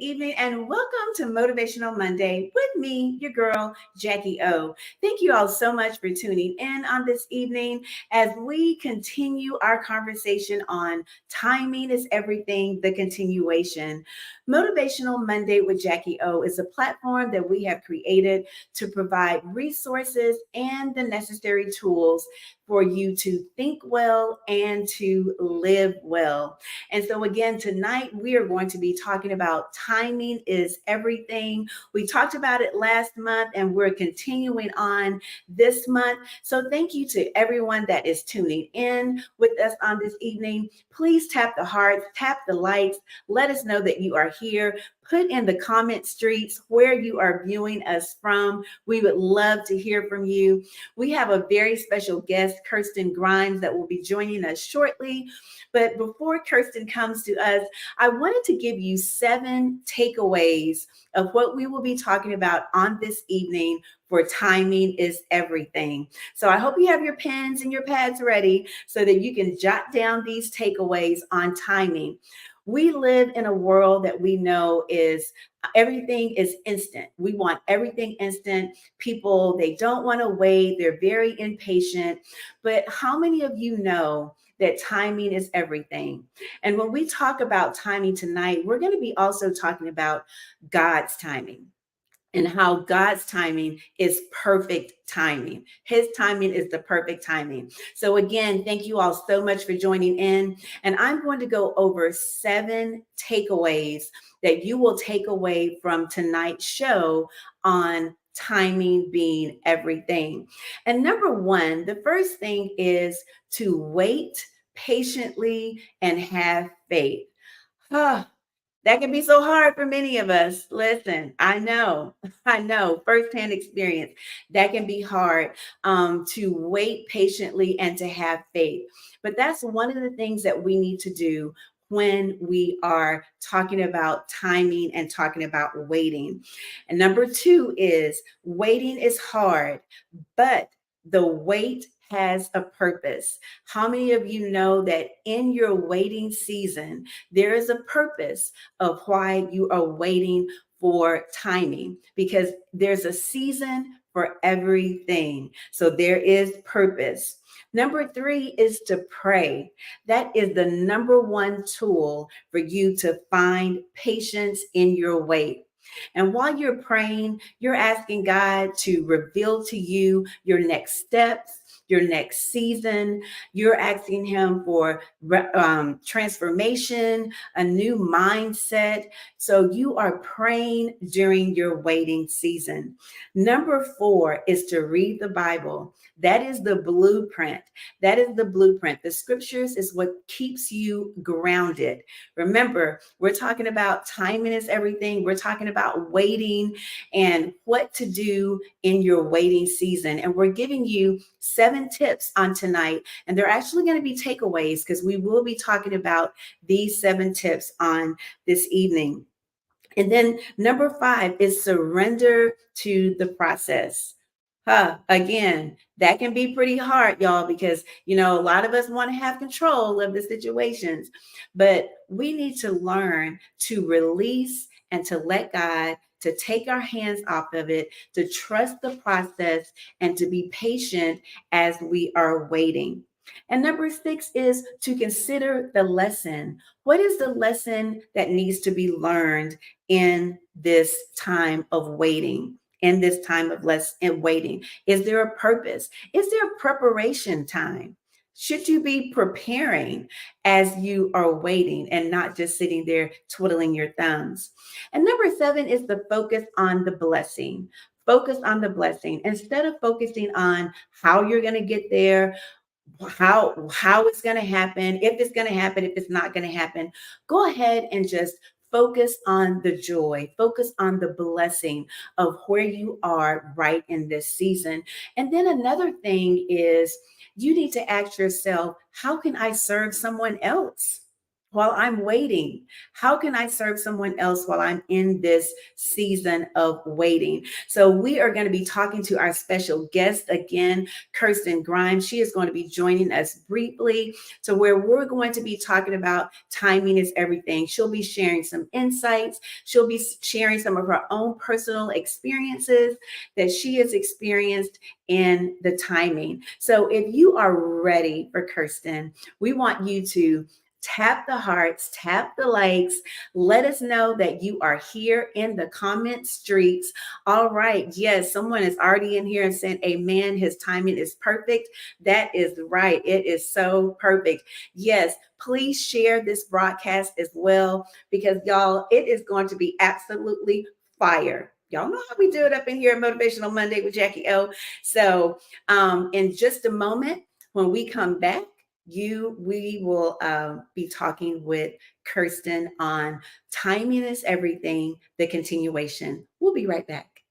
evening, and welcome to Motivational Monday with me, your girl, Jacquie. Thank you all so much for tuning in on this evening as we continue our conversation on timing is everything, the continuation. Motivational Monday with Jacquie is a platform that we have created to provide resources and the necessary tools for you to think well and to live well. And so, again, tonight we are going to be talking about timing is everything. We talked about it last month and we're continuing on this month. So, thank you to everyone that is tuning in with us on this evening. Please tap the hearts, tap the lights, let us know that you are here. Put in the comment streets where you are viewing us from. We would love to hear from you. We have a very special guest, Kirsten Grimes, that will be joining us shortly. But before Kirsten comes to us, I wanted to give you 7 takeaways of what we will be talking about on this evening for timing is everything. So I hope you have your pens and your pads ready so that you can jot down these takeaways on timing. We live in a world that we know is everything is instant. We want everything instant. People, they don't want to wait. They're very impatient. But how many of you know that timing is everything? And when we talk about timing tonight, we're going to be also talking about God's timing and how God's timing is perfect timing. His timing is the perfect timing. So again, thank you all so much for joining in. And I'm going to go over 7 takeaways that you will take away from tonight's show on timing being everything. And number 1, the first thing is to wait patiently and have faith. That can be so hard for many of us. Listen, I know firsthand experience. That can be hard to wait patiently and to have faith. But that's one of the things that we need to do when we are talking about timing and talking about waiting. And number 2 is waiting is hard, but the wait has a purpose. How many of you know that in your waiting season, there is a purpose of why you are waiting for timing? Because there's a season for everything. So there is purpose. Number 3 is to pray. That is the number 1 tool for you to find patience in your wait. And while you're praying, you're asking God to reveal to you your next steps, your next season. You're asking him for transformation, a new mindset. So you are praying during your waiting season. Number 4 is to read the Bible. That is the blueprint. That is the blueprint. The scriptures is what keeps you grounded. Remember, we're talking about timing is everything. We're talking about waiting and what to do in your waiting season. And we're giving you 7 tips on tonight. And they're actually going to be takeaways because we will be talking about these 7 tips on this evening. And then number 5 is surrender to the process. Again, that can be pretty hard, y'all, because, a lot of us want to have control of the situations, but we need to learn to release and to let God to take our hands off of it, to trust the process and to be patient as we are waiting. And number 6 is to consider the lesson. What is the lesson that needs to be learned in this time of waiting? In this time of waiting? Is there a purpose? Is there a preparation time? Should you be preparing as you are waiting and not just sitting there twiddling your thumbs? And number 7 is the focus on the blessing. Focus on the blessing. Instead of focusing on how you're going to get there, how it's going to happen, if it's going to happen, if it's not going to happen, go ahead and just focus on the joy, focus on the blessing of where you are right in this season. And then another thing is you need to ask yourself, how can I serve someone else? while I'm waiting? How can I serve someone else while I'm in this season of waiting? So, we are going to be talking to our special guest again, Kirsten Grimes. She is going to be joining us briefly to where we're going to be talking about timing is everything. She'll be sharing some insights, she'll be sharing some of her own personal experiences that she has experienced in the timing. So, if you are ready for Kirsten, we want you to tap the hearts, tap the likes. Let us know that you are here in the comment streets. All right. Yes, someone is already in here and saying, Amen. His timing is perfect. That is right. It is so perfect. Yes, please share this broadcast as well, because y'all, it is going to be absolutely fire. Y'all know how we do it up in here at Motivational Monday with Jackie O. So, in just a moment, when we come back, we will be talking with Kirsten on timing is everything, the continuation. We'll be right back.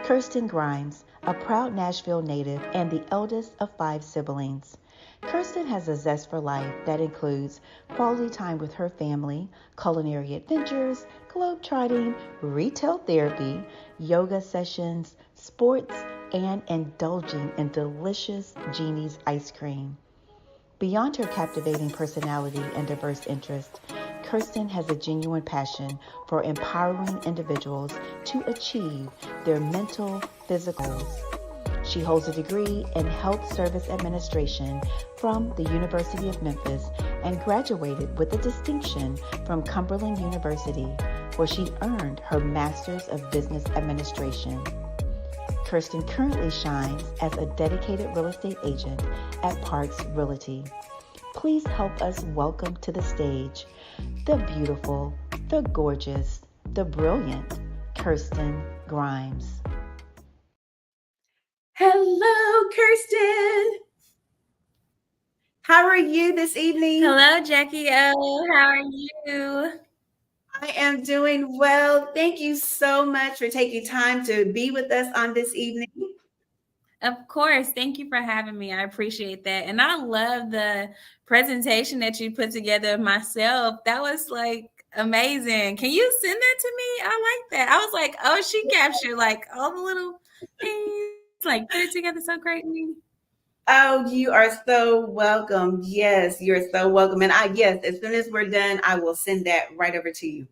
Kirsten Grimes, a proud Nashville native and the eldest of 5 siblings. Kirsten has a zest for life that includes quality time with her family, culinary adventures, globetrotting, retail therapy, yoga sessions, sports, and indulging in delicious Jeni's ice cream. Beyond her captivating personality and diverse interests, Kirsten has a genuine passion for empowering individuals to achieve their mental, physical goals. She holds a degree in Health Service Administration from the University of Memphis and graduated with a distinction from Cumberland University, where she earned her Master's of Business Administration. Kirsten currently shines as a dedicated real estate agent at Parks Realty. Please help us welcome to the stage the beautiful, the gorgeous, the brilliant Kirsten Grimes. Hello, Kirsten. How are you this evening? Hello, Jacquie. How are you? I am doing well. Thank you so much for taking time to be with us on this evening. Of course. Thank you for having me. I appreciate that. And I love the presentation that you put together of myself. That was like amazing. Can you send that to me? I like that. I was like, oh, she captured like all the little things, like put it together so greatly. Oh, you are so welcome. Yes, you're so welcome. And yes, as soon as we're done, I will send that right over to you.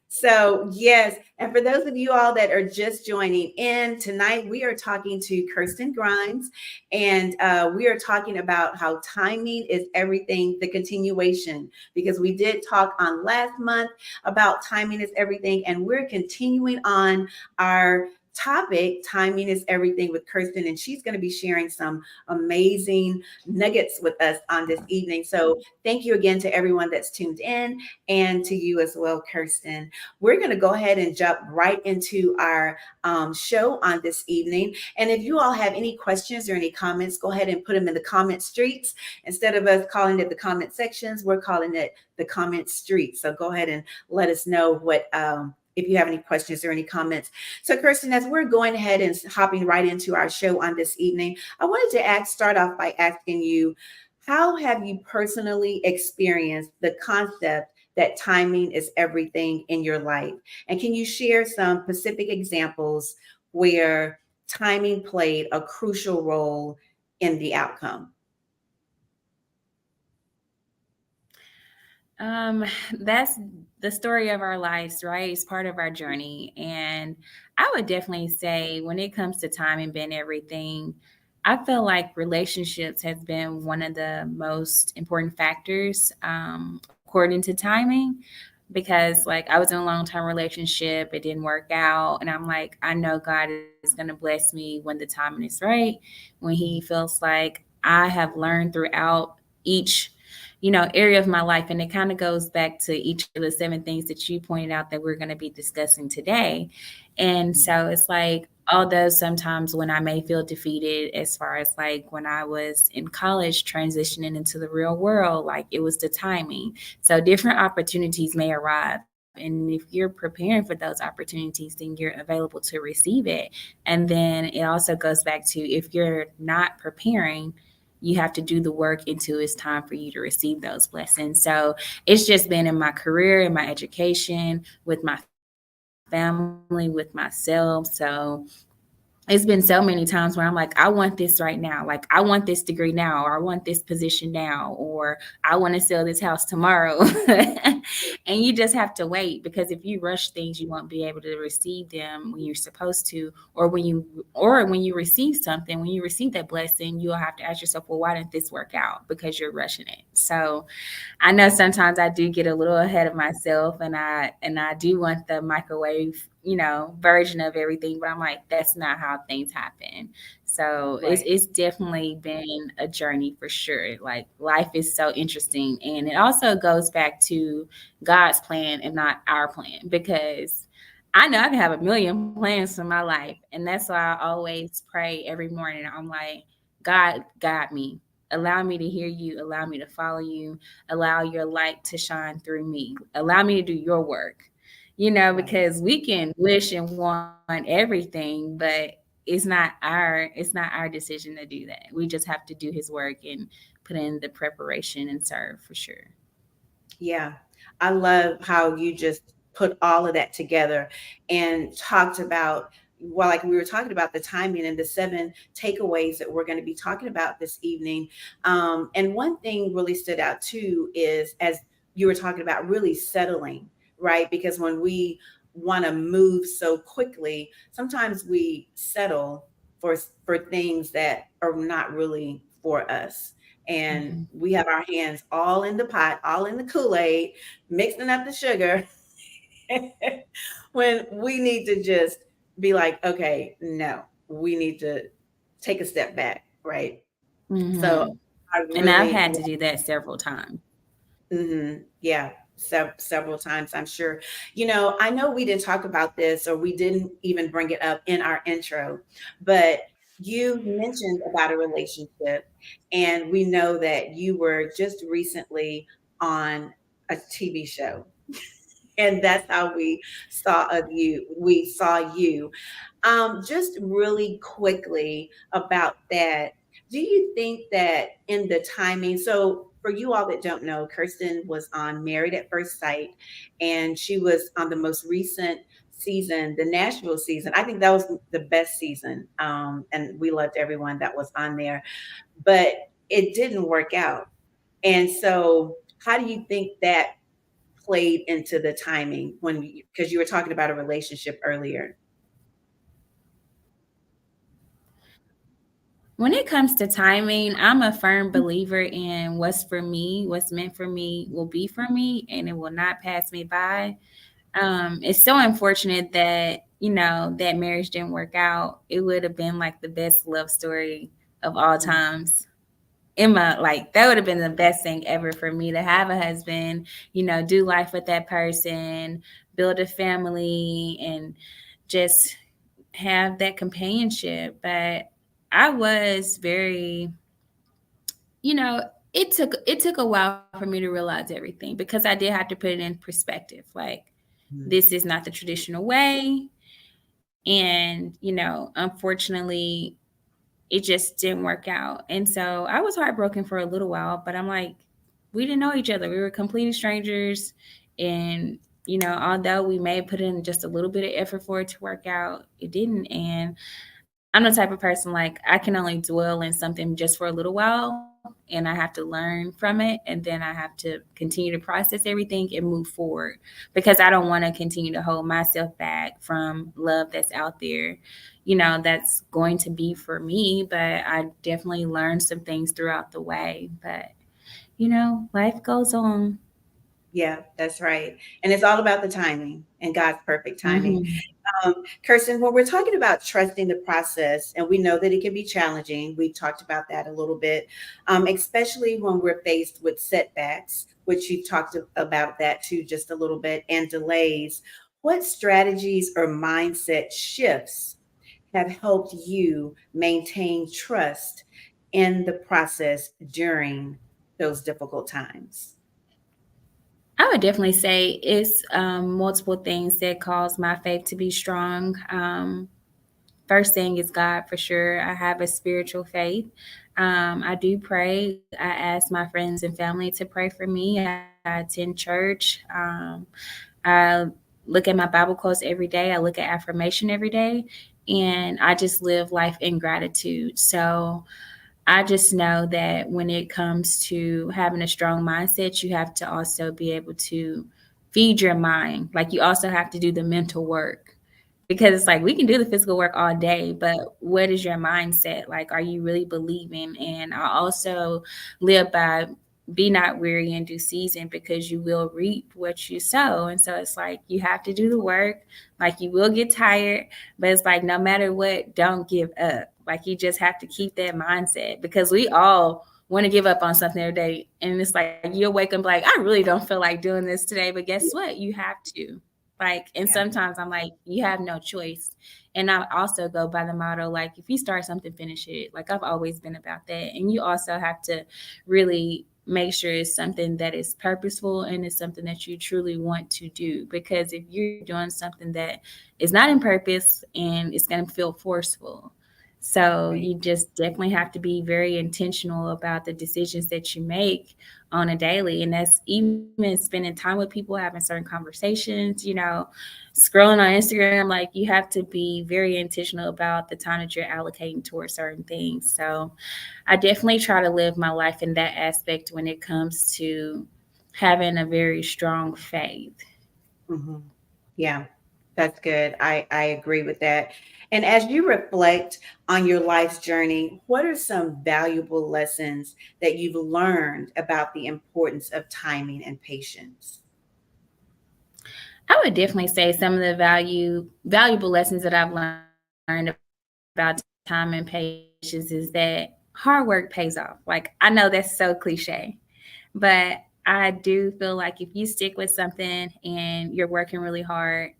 So, yes. And for those of you all that are just joining in tonight, we are talking to Kirsten Grimes, and we are talking about how timing is everything, the continuation, because we did talk on last month about timing is everything, and we're continuing on our topic, timing is everything, with Kirsten, and she's going to be sharing some amazing nuggets with us on this evening. So thank you again to everyone that's tuned in, and to you as well, Kirsten. We're going to go ahead and jump right into our show on this evening. And if you all have any questions or any comments, go ahead and put them in the comment streets. Instead of us calling it the comment sections, we're calling it the comment streets. So go ahead and let us know what if you have any questions or any comments. So, Kirsten, as we're going ahead and hopping right into our show on this evening, I wanted to start off by asking you, how have you personally experienced the concept that timing is everything in your life? And can you share some specific examples where timing played a crucial role in the outcome? That's the story of our lives, right? It's part of our journey. And I would definitely say when it comes to time and being everything, I feel like relationships has been one of the most important factors, according to timing, because like I was in a long-term relationship, it didn't work out. And I'm like, I know God is going to bless me when the timing is right, when he feels like I have learned throughout each area of my life. And it kind of goes back to each of the 7 things that you pointed out that we're going to be discussing today. And so it's like, although sometimes when I may feel defeated, as far as like when I was in college transitioning into the real world, like it was the timing. So different opportunities may arrive. And if you're preparing for those opportunities, then you're available to receive it. And then it also goes back to, if you're not preparing, you have to do the work until it's time for you to receive those blessings. So it's just been in my career, in my education, with my family, with myself. So it's been so many times where I'm like, I want this right now. Like, I want this degree now, or I want this position now, or I want to sell this house tomorrow. And you just have to wait, because if you rush things, you won't be able to receive them when you're supposed to, or when you receive something, when you receive that blessing, you'll have to ask yourself, well, why didn't this work out? Because you're rushing it. So I know sometimes I do get a little ahead of myself, and I do want the microwave, version of everything, but I'm like, that's not how things happen. So it's Right. it's definitely been a journey for sure. Like, life is so interesting, and it also goes back to God's plan and not our plan, because I know I can have a million plans for my life, and that's why I always pray every morning. I'm like, God, guide me. Allow me to hear you. Allow me to follow you. Allow your light to shine through me. Allow me to do your work. Right. Because we can wish and want everything, but it's not our decision to do that. We just have to do his work and put in the preparation and serve for sure. Yeah. I love how you just put all of that together and talked about, well, like we were talking about the timing and the seven takeaways that we're going to be talking about this evening. And one thing really stood out too is, as you were talking about, really settling, right? Because when we want to move so quickly, sometimes we settle for things that are not really for us, and Mhm. we have our hands all in the pot, all in the Kool-Aid, mixing up the sugar when we need to just be like, okay, no, we need to take a step back, right? So Mhm. I And I've really, had to do that several times. yeah, several times, I'm sure. I know we didn't talk about this, or we didn't even bring it up in our intro, but you mentioned about a relationship, and we know that you were just recently on a TV show, and that's how we saw you. Just really quickly about that, do you think that in the timing, so for you all that don't know, Kirsten was on Married at First Sight, and she was on the most recent season, the Nashville season. I think that was the best season. And we loved everyone that was on there, but it didn't work out. And so, how do you think that played into the timing, because you were talking about a relationship earlier? When it comes to timing, I'm a firm believer in what's for me, what's meant for me will be for me, and it will not pass me by. It's so unfortunate that that marriage didn't work out. It would have been like the best love story of all Mm. times. Emma, like, that would have been the best thing ever for me to have a husband, do life with that person, build a family, and just have that companionship. But I was very, it took a while for me to realize everything, because I did have to put it in perspective. Like, Mm. this is not the traditional way. And, unfortunately, it just didn't work out. And so I was heartbroken for a little while, but I'm like, we didn't know each other. We were complete strangers. And, although we may have put in just a little bit of effort for it to work out, it didn't. And I'm the type of person, like, I can only dwell in something just for a little while, and I have to learn from it, and then I have to continue to process everything and move forward, because I don't want to continue to hold myself back from love that's out there, that's going to be for me. But I definitely learned some things throughout the way. But, life goes on. Yeah, that's right. And it's all about the timing and God's perfect timing. Hmm. Kirsten, when we're talking about trusting the process, and we know that it can be challenging, we talked about that a little bit, especially when we're faced with setbacks, which you talked about that too just a little bit, and delays. What strategies or mindset shifts have helped you maintain trust in the process during those difficult times? I would definitely say it's multiple things that cause my faith to be strong. First thing is God, for sure. I have a spiritual faith. I do pray. I ask my friends and family to pray for me. I attend church. I look at my Bible quotes every day. I look at affirmation every day. And I just live life in gratitude. So I just know that when it comes to having a strong mindset, you have to also be able to feed your mind. Like you also have to do the mental work because it's like we can do the physical work all day, but what is your mindset? Like, are you really believing? And I also live by be not weary in due season because you will reap what you sow. And so it's like you have to do the work, like you will get tired, but it's like no matter what, don't give up. Like you just have to keep that mindset because we all want to give up on something every day. And it's like you'll wake up like, I really don't feel like doing this today. But guess what? You have to. Like, and Yeah. sometimes I'm like, you have no choice. And I also go by the motto, like, if you start something, finish it. Like, I've always been about that. And you also have to really make sure it's something that is purposeful and it's something that you truly want to do. Because if you're doing something that is not in purpose and it's going to feel forceful. So Right. you just definitely have to be very intentional about the decisions that you make on a daily. And that's even spending time with people, having certain conversations, scrolling on Instagram. Like you have to be very intentional about the time that you're allocating towards certain things. So I definitely try to live my life in that aspect when it comes to having a very strong faith. Hmm. Yeah, that's good. I agree with that. And as you reflect on your life's journey, what are some valuable lessons that you've learned about the importance of timing and patience? I would definitely say some of the valuable lessons that I've learned about time and patience is that hard work pays off. Like I know that's so cliche, but I do feel like if you stick with something and you're working really hard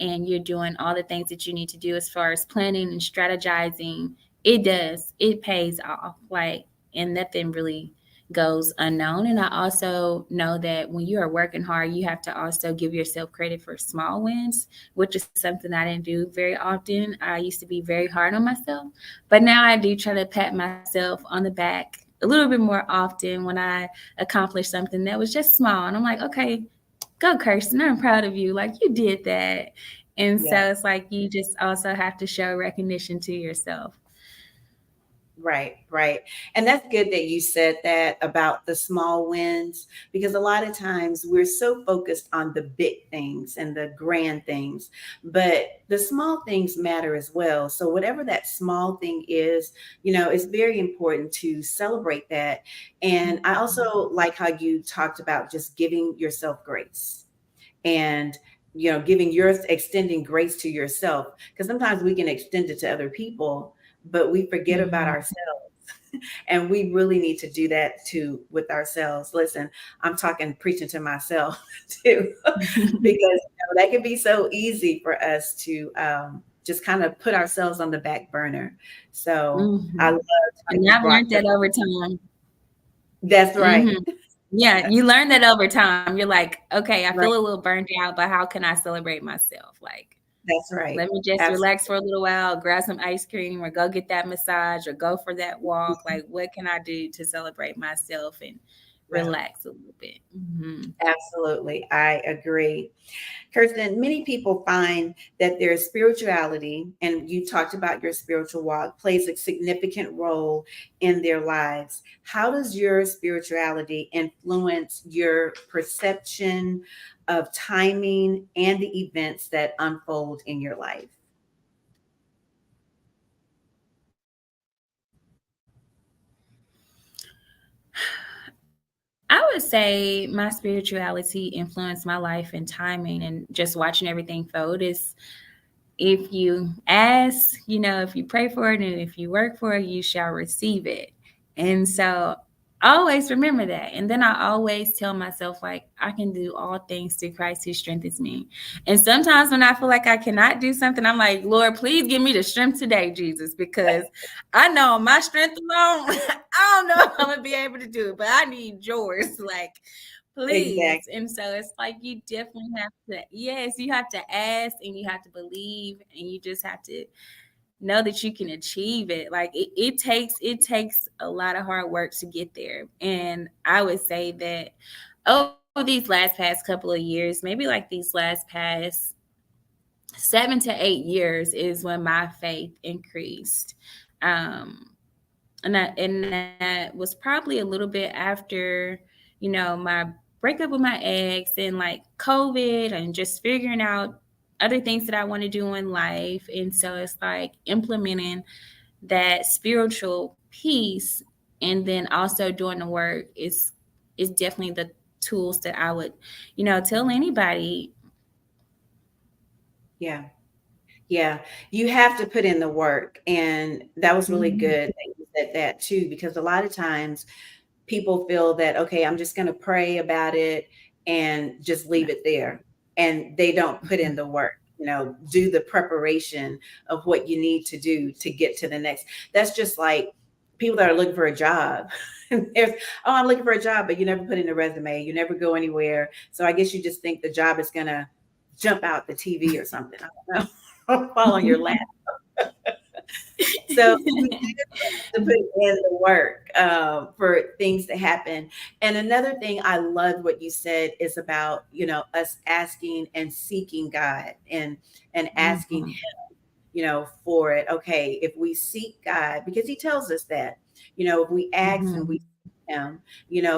and you're doing all the things that you need to do as far as planning and strategizing, it pays off. Like, and nothing really goes unknown. And I also know that when you are working hard, you have to also give yourself credit for small wins, which is something I didn't do very often. I used to be very hard on myself, but now I do try to pat myself on the back a little bit more often when I accomplish something that was just small. And I'm like, okay, go Kirsten, I'm proud of you. Like you did that. And so Yeah. it's like you just also have to show recognition to yourself. Right, right. And that's good that you said that about the small wins, because a lot of times we're so focused on the big things and the grand things, but the small things matter as well. So, whatever that small thing is, it's very important to celebrate that. And I also like how you talked about just giving yourself grace and giving your extending grace to yourself, because sometimes we can extend it to other people, but we forget about Mhm. ourselves. And we really need to do that too with ourselves. Listen, I'm talking preaching to myself too, because that can be so easy for us to just kind of put ourselves on the back burner. So I Mhm. love how And you I've brought learned the that over time. that's right. Mhm. Yeah, you learn that over time. You're like, okay, I feel a Right. little burned out, but how can I celebrate myself? Like, That's right. let me just relax Absolutely. for a little while, grab some ice cream, or go get that massage, or go for that walk. Like, what can I do to celebrate myself and Yeah, relax a little bit? Hmm. absolutely. I agree. Kirsten, many people find that their spirituality, and you talked about your spiritual walk, plays a significant role in their lives. How does your spirituality influence your perception of timing and the events that unfold in your life? I would say my spirituality influenced my life and timing and just watching everything fold is if you ask, if you pray for it and if you work for it, you shall receive it. And so always remember that. And then I always tell myself, like, I can do all things through Christ who strengthens me. And sometimes when I feel like I cannot do something, I'm like, Lord, please give me the strength today, Jesus, because I know my strength alone, I don't know if I'm going to be able to do it, but I need yours. Like, please. Exactly. And so it's like you definitely have to, yes, you have to ask and you have to believe and you just have to know that you can achieve it. Like it takes a lot of hard work to get there. And I would say that over these last past couple of years, maybe like these last past 7 to 8 years, is when my faith increased. Um, and that was probably a little bit after, my breakup with my ex, and like COVID, and just figuring out other things that I want to do in life. And so it's like implementing that spiritual piece, and then also doing the work is definitely the tools that I would, tell anybody. Yeah. Yeah, you have to put in the work. And that was really Mhm. good that you said that too, because a lot of times people feel that, okay, I'm just going to pray about it and just leave it there. And they don't put in the work, do the preparation of what you need to do to get to the next. That's just like people that are looking for a job. There's, oh, I'm looking for a job, but you never put in a resume. You never go anywhere. So I guess you just think the job is going to jump out the TV or something. I don't know. Fall on your lap. So we do have to put in the work for things to happen. And another thing I loved what you said is about, us asking and seeking God, and asking Mhm. for it. Okay, if we seek God, because He tells us that, if we ask and we Mhm. seek Him,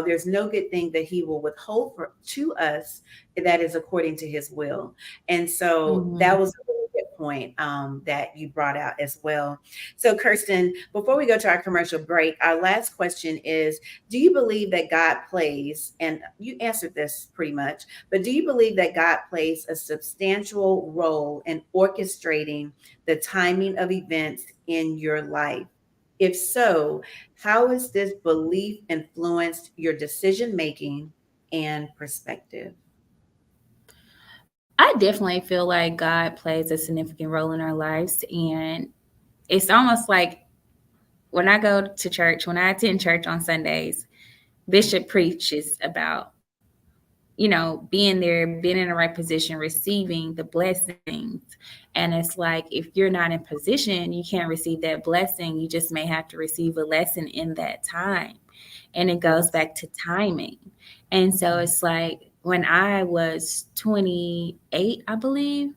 there's no good thing that He will withhold to us that is according to His will. And so that Mhm. was a really good point that you brought out as well. So, Kirsten, before we go to our commercial break, our last question is: do you believe that God plays, and you answered this pretty much, but do you believe that God plays a substantial role in orchestrating the timing of events in your life? If so, how has this belief influenced your decision making and perspective? I definitely feel like God plays a significant role in our lives. And it's almost like when I go to church, when I attend church on Sundays, Bishop preaches about, being there, being in the right position, receiving the blessings. And it's like, if you're not in position, you can't receive that blessing. You just may have to receive a lesson in that time. And it goes Yes. back to timing. And so it's like when I was 28, I believe,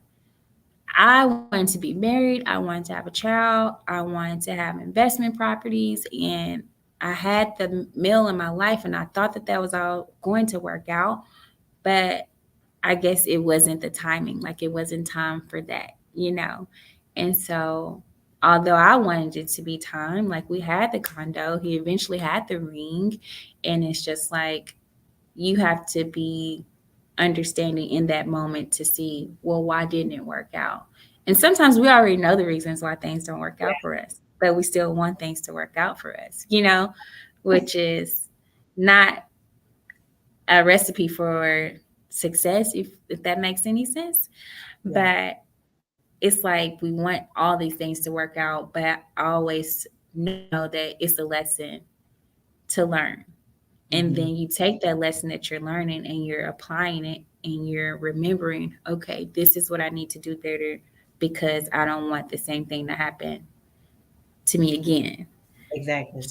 I wanted to be married. I wanted to have a child. I wanted to have investment properties. And I had the male in my life, and I thought that that was all going to work out. But I guess it wasn't the timing. Like it wasn't time for that. And so, although I wanted it to be time, like we had the condo, he eventually had the ring. And it's just like, you have to be understanding in that moment to see, well, why didn't it work out? And sometimes we already know the reasons why things don't work out for us, but we still want things to work out for us, which is not a recipe for success, if that makes any sense. Yeah. But it's like we want all these things to work out, but I always know that it's a lesson to learn. And then Hmm. you take that lesson that you're learning and you're applying it, and you're remembering, okay, this is what I need to do better, because I don't want the same thing to happen to me again. Exactly.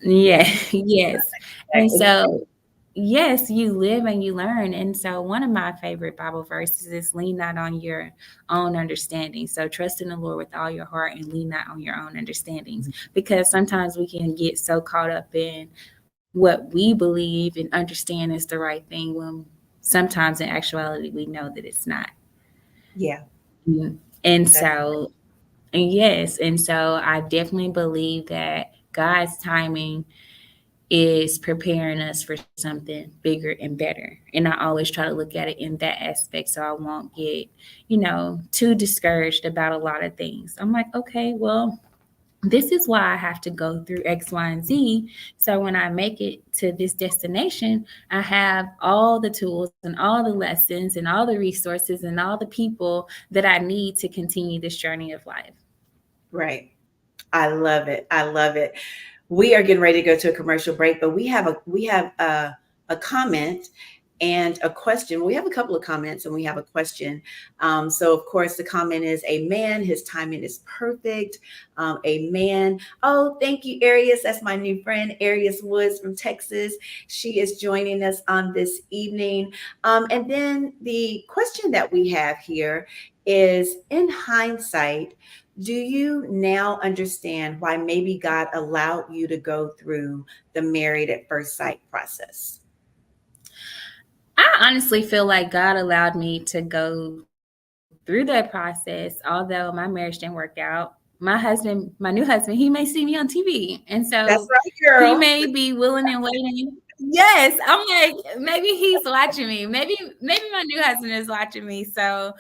Yeah. Yeah, yes. And Exactly. so, yes, you live and you learn. And so, one of my favorite Bible verses is, lean not on your own understanding. So, trust in the Lord with all your heart and lean not on your own understandings. Because sometimes we can get so caught up in what we believe and understand is the right thing, when sometimes in actuality we know that it's not. Yeah. Mhm. And That's so, and yes, and so I definitely believe that God's timing is preparing us for something bigger and better. And I always try to look at it in that aspect, so I won't get, too discouraged about a lot of things. I'm like, okay, well, this is why I have to go through X, Y, and Z. So when I make it to this destination, I have all the tools and all the lessons and all the resources and all the people that I need to continue this journey of life. right. I love it. I love it. We are getting ready to go to a commercial break, but we have a comment and a question. We have a couple of comments and we have a question. So of course the comment is, amen, his timing is perfect. Amen. Oh, thank you, Arius. That's my new friend, Arius Woods from Texas. She is joining us on this evening. And then the question that we have here is, in hindsight, do you now understand why maybe God allowed you to go through the married at first sight process? I honestly feel like God allowed me to go through that process, although my marriage didn't work out. My new husband, he may see me on TV. And That's so right, he girl. may be willing and waiting. Yes. I'm like, maybe he's watching me. Maybe my new husband is watching me. So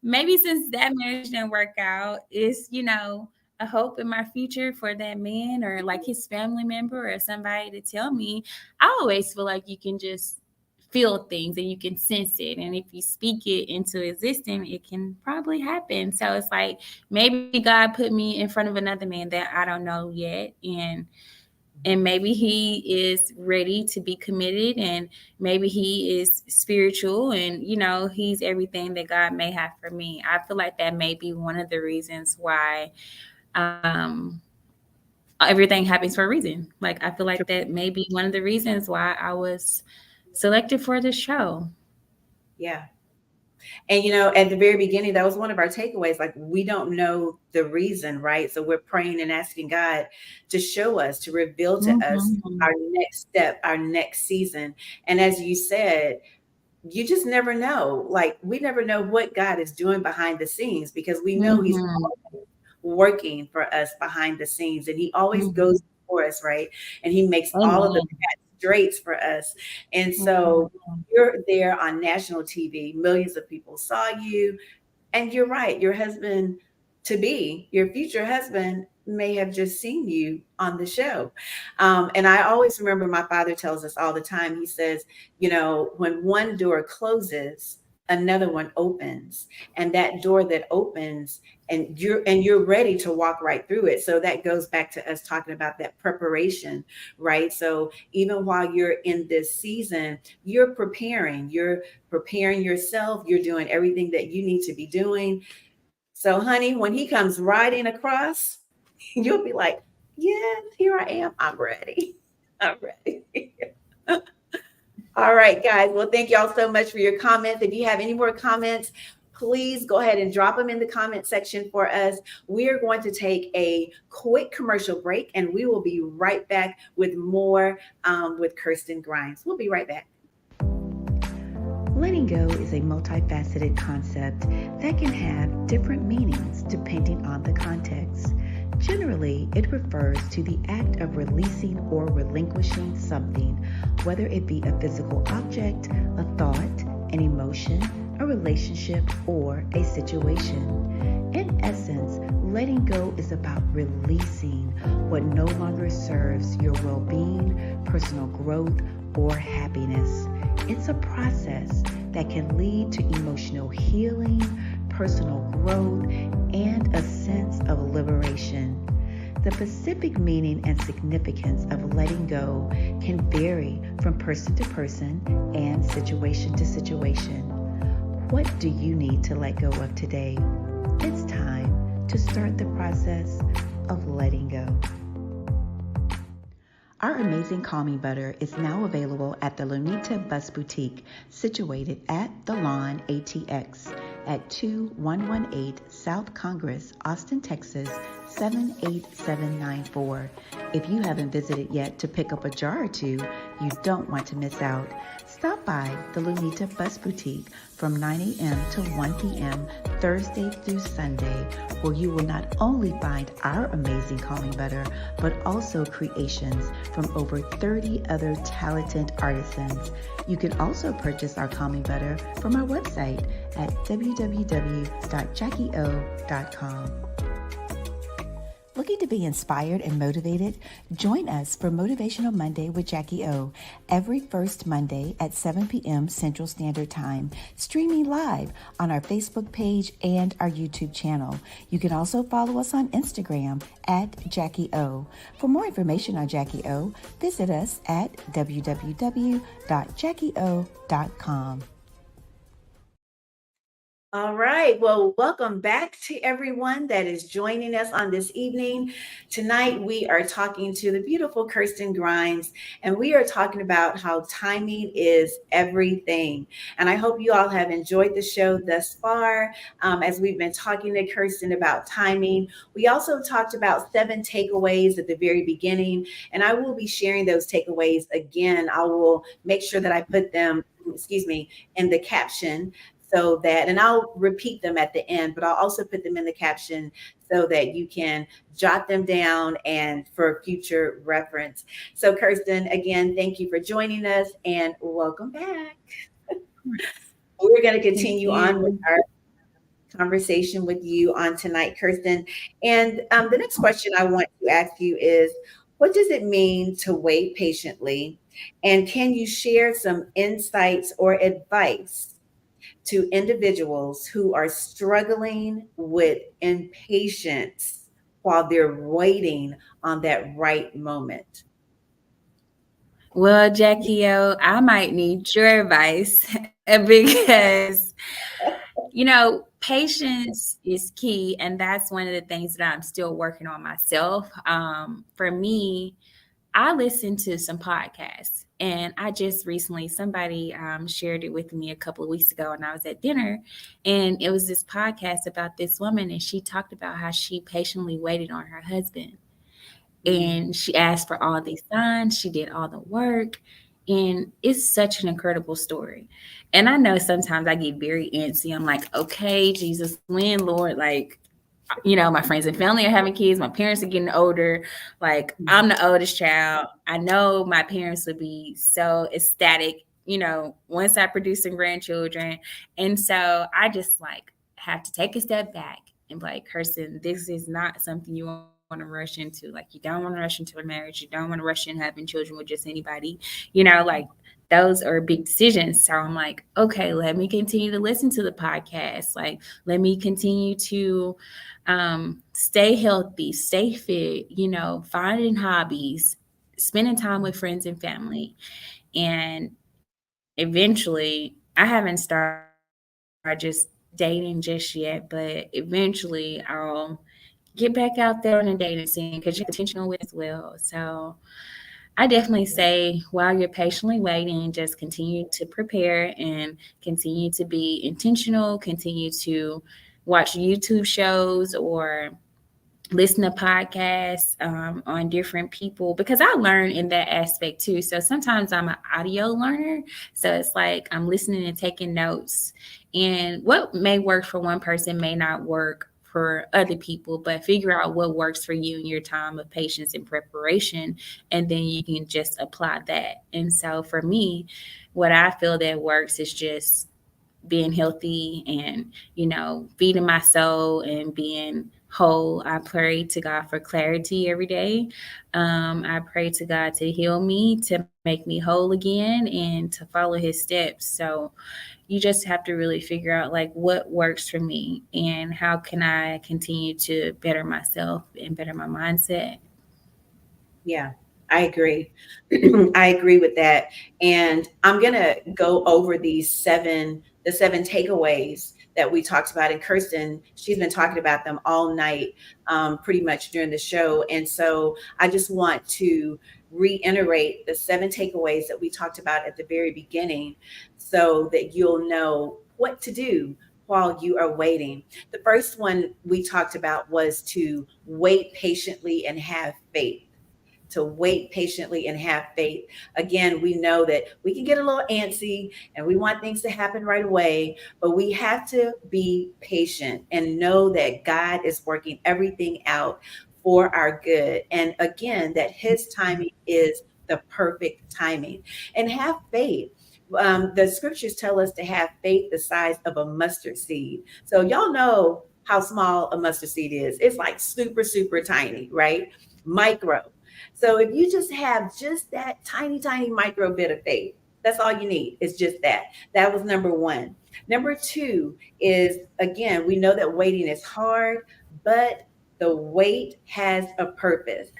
maybe since that marriage didn't work out, it's, a hope in my future for that man or like his family member or somebody to tell me. I always feel like you can just feel things and you can sense it. And if you speak it into existence, it can probably happen. So it's like maybe God put me in front of another man that I don't know yet. And maybe he is ready to be committed, and maybe he is spiritual, and he's everything that God may have for me. I feel like that may be one of the reasons why everything happens for a reason. Like, I feel like that may be one of the reasons why I was selected for the show. Yeah. And, at the very beginning, that was one of our takeaways. Like, we don't know the reason, right? So we're praying and asking God to show us, to reveal to us our next step, our next season. And as you said, you just never know. Like, we never know what God is doing behind the scenes, because we know he's always working for us behind the scenes, and he always goes before us, right? And he makes all of the straights for us. And so you're there on national TV, millions of people saw you, and you're right, your husband to be, your future husband, may have just seen you on the show. And I always remember my father tells us all the time, he says, when one door closes, another one opens, and that door that opens, and you're ready to walk right through it. So that goes back to us talking about that preparation, right? So even while you're in this season, you're preparing yourself, you're doing everything that you need to be doing. So honey, when he comes riding across, you'll be like, yes, here I am. I'm ready. All right, guys. Well, thank y'all so much for your comments. If you have any more comments, please go ahead and drop them in the comment section for us. We are going to take a quick commercial break, and we will be right back with more with Kirsten Grimes. We'll be right back. Letting go is a multifaceted concept that can have different meanings depending on the context. Generally, it refers to the act of releasing or relinquishing something, whether it be a physical object, a thought, an emotion, a relationship, or a situation. In essence, letting go is about releasing what no longer serves your well-being, personal growth, or happiness. It's a process that can lead to emotional healing, personal growth, and a sense of liberation. The specific meaning and significance of letting go can vary from person to person and situation to situation. What do you need to let go of today? It's time to start the process of letting go. Our amazing calming butter is now available at the Lunita Bus Boutique, situated at The Lawn ATX at 2118 South Congress, Austin, Texas, 78794. If you haven't visited yet to pick up a jar or two, you don't want to miss out. Stop by the Lunita Bus Boutique from 9 a.m. to 1 p.m. Thursday through Sunday, where you will not only find our amazing calming butter, but also creations from over 30 other talented artisans. You can also purchase our calming butter from our website at www.jacquieooh.com. Looking Looking to be inspired and motivated? Join us for Motivational Monday with Jacquie O every first Monday at 7 p.m. Central Standard Time, streaming live on our Facebook page and our YouTube channel. You can also follow us on Instagram at Jacquie O. For more information on Jacquie O, visit us at www.jacquieooh.com. All right. Well, welcome back to everyone that is joining us on this evening. Tonight, we are talking to the beautiful Kirsten Grimes, and we are talking about how timing is everything. And I hope you all have enjoyed the show thus far. As we've been talking to Kirsten about timing, we also talked about 7 takeaways at the very beginning, and I will be sharing those takeaways again. I will make sure that I put them, in the caption so that, and I'll repeat them at the end, but I'll also put them in the caption so that you can jot them down and for future reference. So Kirsten, again, thank you for joining us and welcome back. We're going to continue on with our conversation with you on tonight, Kirsten. And the next question I want to ask you is, what does it mean to wait patiently? And can you share some insights or advice to individuals who are struggling with impatience while they're waiting on that right moment? Well, Jackie O, I might need your advice because, patience is key. And that's one of the things that I'm still working on myself. For me, I listened to some podcasts, and I just recently, somebody shared it with me a couple of weeks ago, and I was at dinner, and it was this podcast about this woman, and she talked about how she patiently waited on her husband. And she asked for all these signs, she did all the work, and it's such an incredible story. And I know sometimes I get very antsy. I'm like, okay, Jesus, when, Lord? Like, my friends and family are having kids. My parents are getting older. Like, I'm the oldest child. I know my parents would be so ecstatic, once I produce some grandchildren. And so I just like have to take a step back and be like, Kirsten, this is not something you want to rush into. Like, you don't want to rush into a marriage. You don't want to rush in having children with just anybody. Like those are big decisions. So I'm like, okay, let me continue to listen to the podcast. Like, let me continue to stay healthy, stay fit, finding hobbies, spending time with friends and family. And eventually, I haven't started just dating just yet, but eventually I'll get back out there on the dating scene because you're intentional with as well. So I definitely say while you're patiently waiting, just continue to prepare and continue to be intentional, continue to watch YouTube shows or listen to podcasts on different people because I learn in that aspect too. So sometimes I'm an audio learner. So it's like I'm listening and taking notes. And what may work for one person may not work for other people, but figure out what works for you in your time of patience and preparation. And then you can just apply that. And so for me, what I feel that works is just being healthy and, feeding my soul and being whole. I pray to God for clarity every day. I pray to God to heal me, to make me whole again, and to follow his steps. So you just have to really figure out like what works for me and how can I continue to better myself and better my mindset. Yeah, I agree. I agree with that. And I'm going to go over the 7 takeaways that we talked about. And Kirsten, she's been talking about them all night, pretty much during the show. And so I just want to reiterate the 7 takeaways that we talked about at the very beginning so that you'll know what to do while you are waiting. The first one we talked about was to wait patiently and have faith. To wait patiently and have faith. Again, we know that we can get a little antsy and we want things to happen right away, but we have to be patient and know that God is working everything out for our good. And again, that his timing is the perfect timing. And have faith. The scriptures tell us to have faith the size of a mustard seed. So y'all know how small a mustard seed is. It's like super, super tiny, right? Micro. So if you just have just that tiny, tiny micro bit of faith, that's all you need. It's just that. That was number one. Number two is, again, we know that waiting is hard, but the wait has a purpose.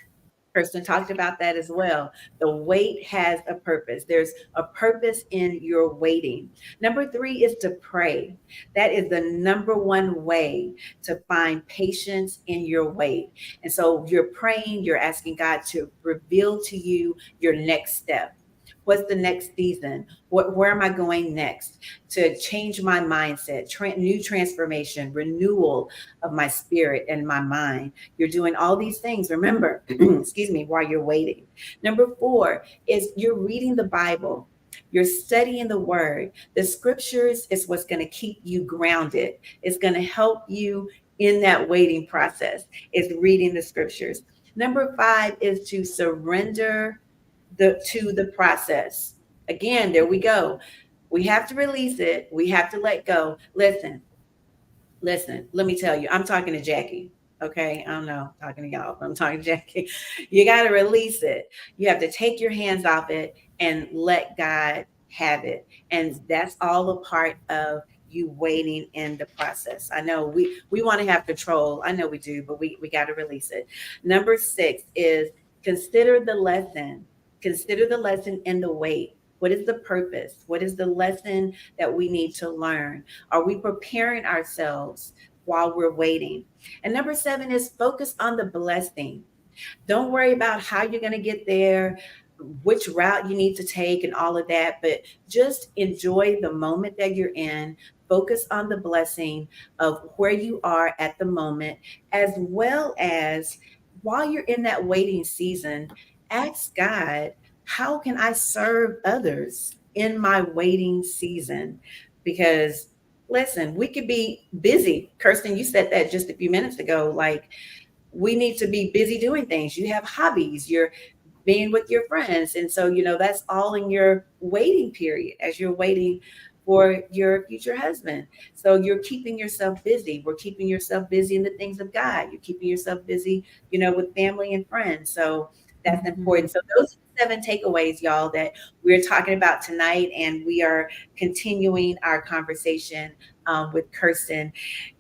Kirsten talked about that as well. The wait has a purpose. There's a purpose in your waiting. Number three is to pray. That is the number one way to find patience in your wait. And so you're praying, you're asking God to reveal to you your next step. What's the next season? Where am I going next? To change my mindset, new transformation, renewal of my spirit and my mind. You're doing all these things, remember, excuse me, while you're waiting. Number four is you're reading the Bible. You're studying the word. The scriptures is what's going to keep you grounded. It's going to help you in that waiting process, is reading the scriptures. Number five is to surrender to the process. Again, there we go. We have to release it. We have to let go. Listen, let me tell you, I'm talking to Jacquie. Okay. I don't know, talking to y'all, but I'm talking to Jacquie. You got to release it. You have to take your hands off it and let God have it. And that's all a part of you waiting in the process. I know we want to have control. I know we do, but we got to release it. Number six is consider the lesson. Consider the lesson in the wait. What is the purpose? What is the lesson that we need to learn? Are we preparing ourselves while we're waiting? And number seven is focus on the blessing. Don't worry about how you're going to get there, which route you need to take, and all of that, but just enjoy the moment that you're in. Focus on the blessing of where you are at the moment, as well as while you're in that waiting season, ask God, how can I serve others in my waiting season? Because listen, we could be busy. Kirsten, you said that just a few minutes ago. Like, we need to be busy doing things. You have hobbies, you're being with your friends. And so, that's all in your waiting period as you're waiting for your future husband. So you're keeping yourself busy. We're keeping yourself busy in the things of God. You're keeping yourself busy, with family and friends. So that's Mhm. important. So those are 7 takeaways, y'all, that we're talking about tonight. And we are continuing our conversation with Kirsten.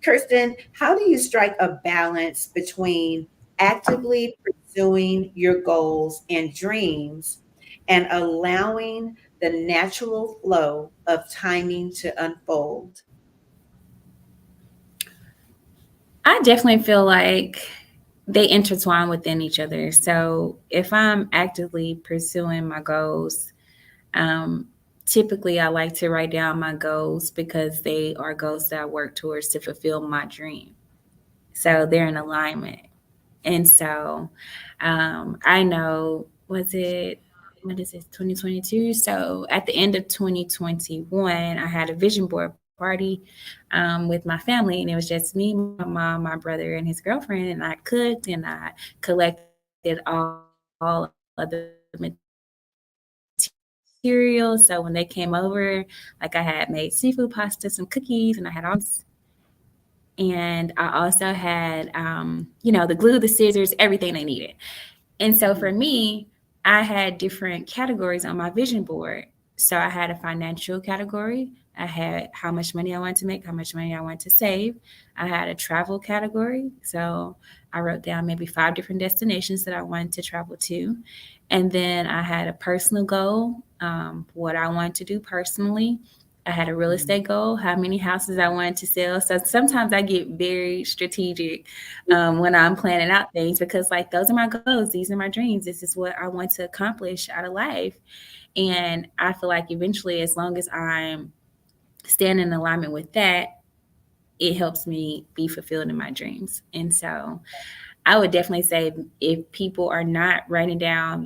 Kirsten, how do you strike a balance between actively pursuing your goals and dreams and allowing the natural flow of timing to unfold? I definitely feel like they intertwine within each other. So if I'm actively pursuing my goals, um, typically I like to write down my goals because they are goals that I work towards to fulfill my dream. So they're in alignment. And so I know, what is it, 2022? So at the end of 2021, I had a vision board party with my family, and it was just me, my mom, my brother, and his girlfriend. And I cooked and I collected all of the materials. So when they came over, like I had made seafood pasta, some cookies, and I had all my ingredients. And I also had, the glue, the scissors, everything they needed. And so for me, I had different categories on my vision board. So I had a financial category. I had how much money I wanted to make, how much money I wanted to save. I had a travel category. So I wrote down maybe 5 different destinations that I wanted to travel to. And then I had a personal goal, what I wanted to do personally. I had a real estate goal, how many houses I wanted to sell. So sometimes I get very strategic when I'm planning out things because, like, those are my goals. These are my dreams. This is what I want to accomplish out of life. And I feel like eventually, as long as I'm staying in alignment with that, it helps me be fulfilled in my dreams. And so I would definitely say if people are not writing down,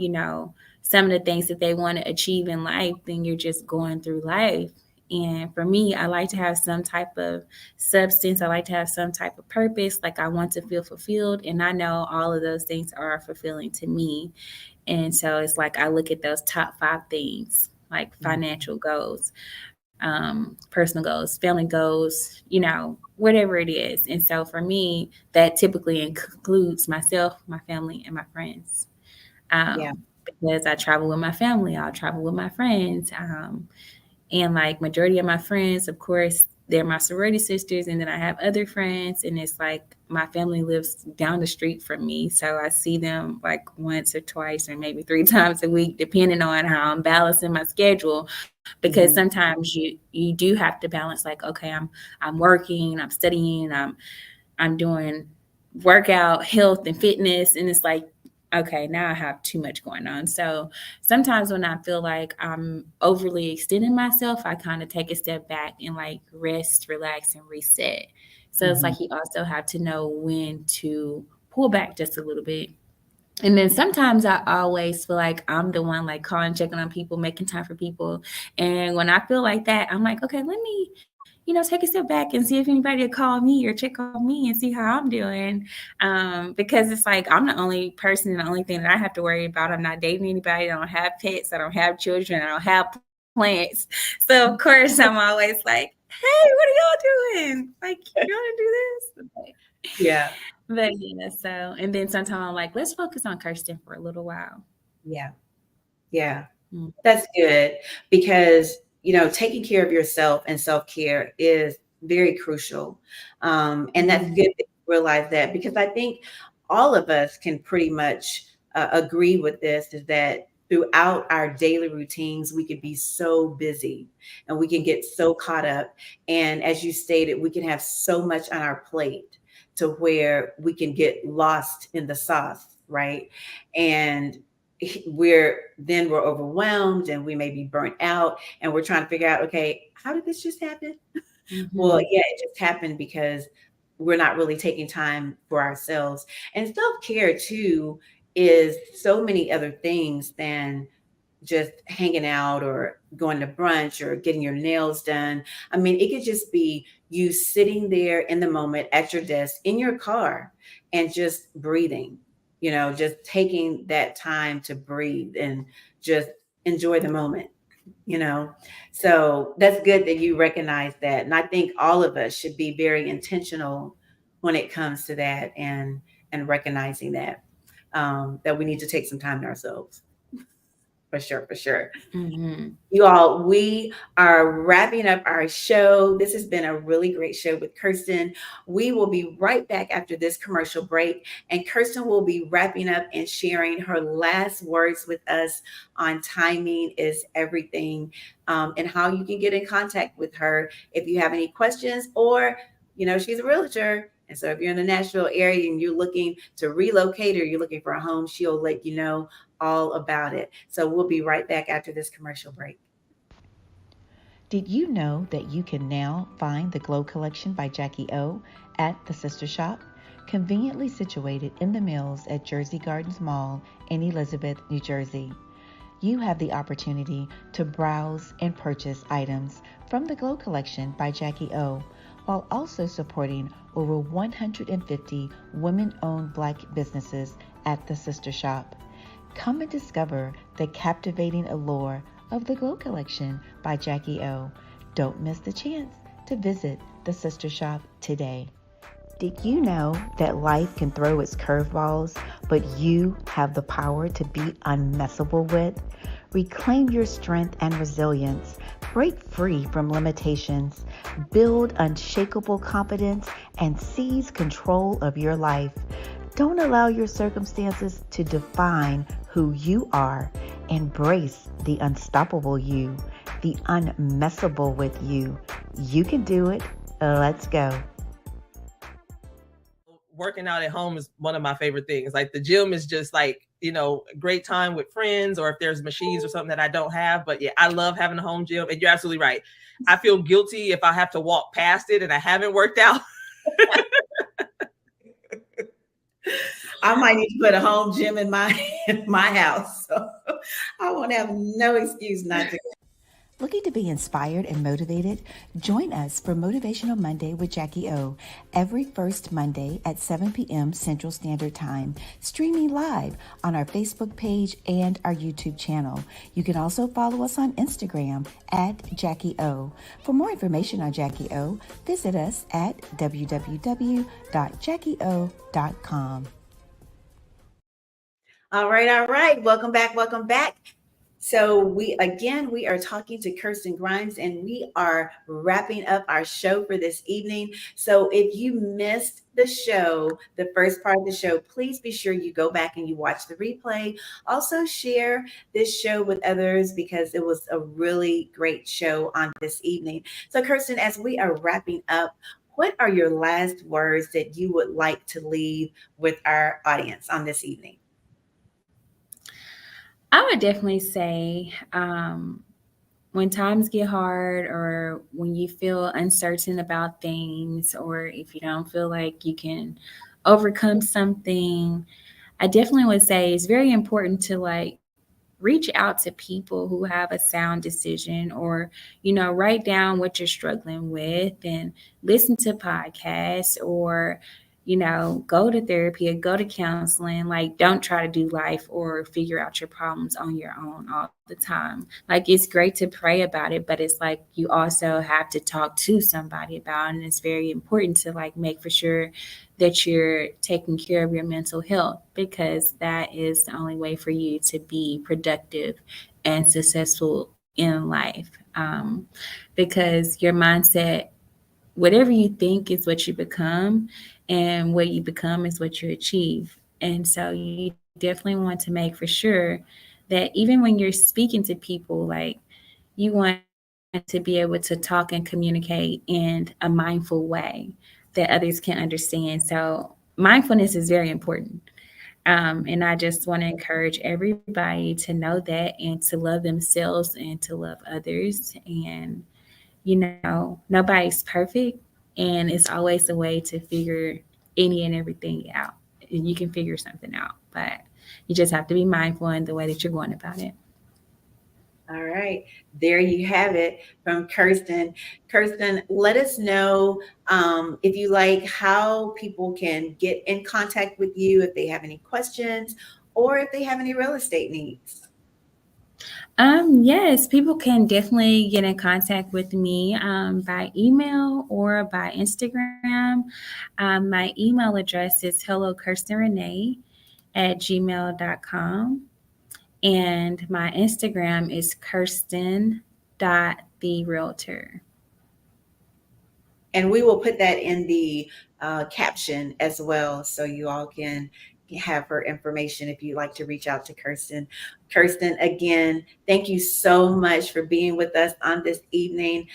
some of the things that they want to achieve in life, then you're just going through life. And for me, I like to have some type of substance. I like to have some type of purpose. Like, I want to feel fulfilled. And I know all of those things are fulfilling to me. And so it's like I look at those top 5 things, like financial goals, personal goals, family goals, whatever it is. And so for me, that typically includes myself, my family, and my friends. Yeah. Because I travel with my family, I'll travel with my friends. And like majority of my friends, of course, they're my sorority sisters, and then I have other friends, and it's like my family lives down the street from me, so I see them like once or twice or maybe 3 times a week, depending on how I'm balancing my schedule. Because Mhm. sometimes you do have to balance, like, okay, I'm working, I'm studying, I'm doing workout, health, and fitness. And it's like, okay, now I have too much going on. So sometimes when I feel like I'm overly extending myself, I kind of take a step back and like rest, relax, and reset. So it's Mhm. like you also have to know when to pull back just a little bit. And then sometimes I always feel like I'm the one like calling, checking on people, making time for people. And when I feel like that, I'm like, okay, let me, take a step back and see if anybody will call me or check on me and see how I'm doing. Because it's like I'm the only person and the only thing that I have to worry about. I'm not dating anybody. I don't have pets. I don't have children. I don't have plants. So of course I'm always like, hey, what are y'all doing? Like, you want to do this? Yeah. But yeah, so, and then sometimes I'm like, let's focus on Kirsten for a little while. Yeah. Yeah. Mm. That's good because, taking care of yourself and self-care is very crucial. And that's Mhm. good that you realize that because I think all of us can pretty much agree with this is that throughout our daily routines, we can be so busy and we can get so caught up. And as you stated, we can have so much on our plate to where we can get lost in the sauce, right? And we're overwhelmed and we may be burnt out and we're trying to figure out, okay, how did this just happen? Well, Mhm. yeah, it just happened because we're not really taking time for ourselves. And self-care too is so many other things than just hanging out or going to brunch or getting your nails done. I mean, it could just be you sitting there in the moment at your desk in your car and just breathing, just taking that time to breathe and just enjoy the moment, you know. So that's good that you recognize that. And I think all of us should be very intentional when it comes to that and recognizing that we need to take some time to ourselves. For sure, for sure. Mhm. You all, we are wrapping up our show. This has been a really great show with Kirsten. We will be right back after this commercial break, and Kirsten will be wrapping up and sharing her last words with us on timing is everything, and how you can get in contact with her if you have any questions or, she's a realtor. And so if you're in the Nashville area and you're looking to relocate or you're looking for a home, she'll let you know all about it. So we'll be right back after this commercial break. Did you know that you can now find the Glow Collection by Jacquie O at the Sister Shop, conveniently situated in the Mills at Jersey Gardens Mall in Elizabeth, New Jersey? You have the opportunity to browse and purchase items from the Glow Collection by Jacquie O, while also supporting over 150 women-owned Black businesses at the Sister Shop. Come and discover the captivating allure of the Glow Collection by Jacquie O. Don't miss the chance to visit the Sister Shop today. Did you know that life can throw its curveballs, but you have the power to be unmessable with? Reclaim your strength and resilience. Break free from limitations. Build unshakable confidence and seize control of your life. Don't allow your circumstances to define who you are. Embrace the unstoppable you, the unmessable with you. You can do it. Let's go. Working out at home is one of my favorite things. Like the gym is just like, a great time with friends or if there's machines or something that I don't have. But yeah, I love having a home gym. And you're absolutely right. I feel guilty if I have to walk past it and I haven't worked out. I might need to put a home gym in my in my house. So I won't have no excuse not to. Looking to be inspired and motivated? Join us for Motivational Monday with Jacquie O every first Monday at 7 p.m. Central Standard Time, streaming live on our Facebook page and our YouTube channel. You can also follow us on Instagram at Jacquie O. For more information on Jacquie O, visit us at www.jacquieooh.com. All right. Welcome back. So we are talking to Kirsten Grimes, and we are wrapping up our show for this evening. So if you missed the show, the first part of the show, please be sure you go back and you watch the replay. Also share this show with others because it was a really great show on this evening. So Kirsten, as we are wrapping up, what are your last words that you would like to leave with our audience on this evening? I would definitely say when times get hard or when you feel uncertain about things, or if you don't feel like you can overcome something, I definitely would say it's very important to reach out to people who have a sound decision, or write down what you're struggling with and listen to podcasts, or go to therapy or go to counseling. Like, don't try to do life or figure out your problems on your own all the time. Like, it's great to pray about it, but it's like you also have to talk to somebody about it. And it's very important to make for sure that you're taking care of your mental health, because that is the only way for you to be productive and successful in life. Because your mindset, whatever you think is what you become, and what you become is what you achieve. And so you definitely want to make for sure that even when you're speaking to people, you want to be able to talk and communicate in a mindful way that others can understand. So mindfulness is very important. And I just want to encourage everybody to know that, and to love themselves and to love others. And nobody's perfect, and it's always a way to figure any and everything out. And you can figure something out, but you just have to be mindful in the way that you're going about it. All right, there you have it from Kirsten. Kirsten, let us know if you like how people can get in contact with you if they have any questions or if they have any real estate needs. Yes, people can definitely get in contact with me by email or by Instagram. My email address is hellokirstenrenee@gmail.com. And my Instagram is kirsten.therealtor. And we will put that in the caption as well, so you all can have her information if you'd like to reach out to Kirsten. Kirsten, again, thank you so much for being with us on this evening.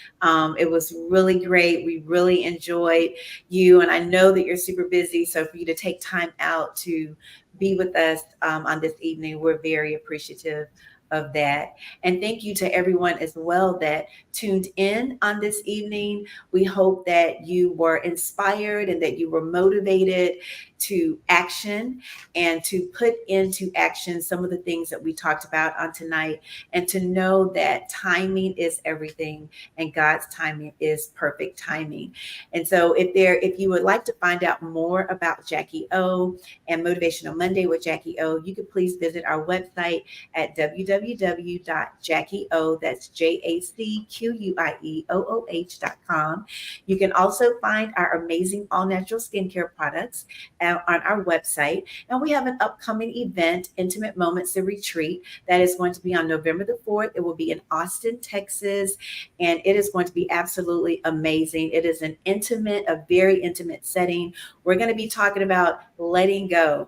It was really great. We really enjoyed you, and I know that you're super busy, so for you to take time out to be with us on this evening, we're very appreciative of that. And thank you to everyone as well that tuned in on this evening. We hope that you were inspired and that you were motivated to action and to put into action some of the things that we talked about on tonight, and to know that timing is everything and God's timing is perfect timing. And so if you would like to find out more about Jacquie O and Motivational Monday with Jacquie O, you can please visit our website at www.jacquieooh, that's jacquieooh.com. You can also find our amazing all natural skincare products on our website. And we have an upcoming event, Intimate Moments, the retreat, that is going to be on November the 4th. It will be in Austin, Texas, and it is going to be absolutely amazing. It is a very intimate setting. We're going to be talking about letting go,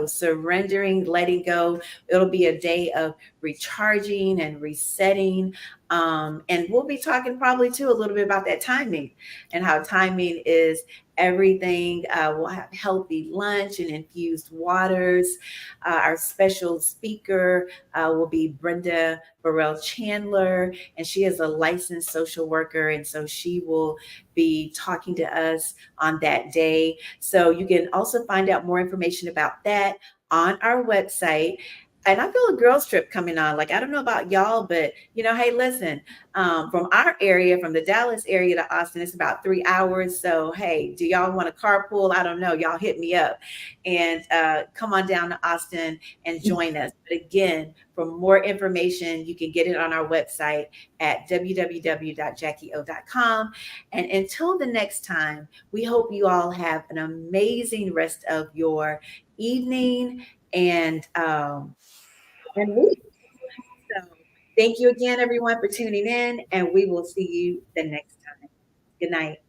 surrendering, letting go. It'll be a day of recharging and resetting. And we'll be talking probably too a little bit about that timing and how timing is everything. We'll have healthy lunch and infused waters. Our special speaker will be Brenda Burrell Chandler, and she is a licensed social worker. And so she will be talking to us on that day. So you can also find out more information about that on our website. and I feel a girls trip coming on. Like, I don't know about y'all, but hey, listen, from our area, from the Dallas area to Austin, it's about 3 hours. So, hey, do y'all want to carpool? I don't know. Y'all hit me up and come on down to Austin and join us. But again, for more information, you can get it on our website at www.jacquieooh.com. And until the next time, we hope you all have an amazing rest of your evening and week. So thank you again, everyone, for tuning in, and we will see you the next time. Good night.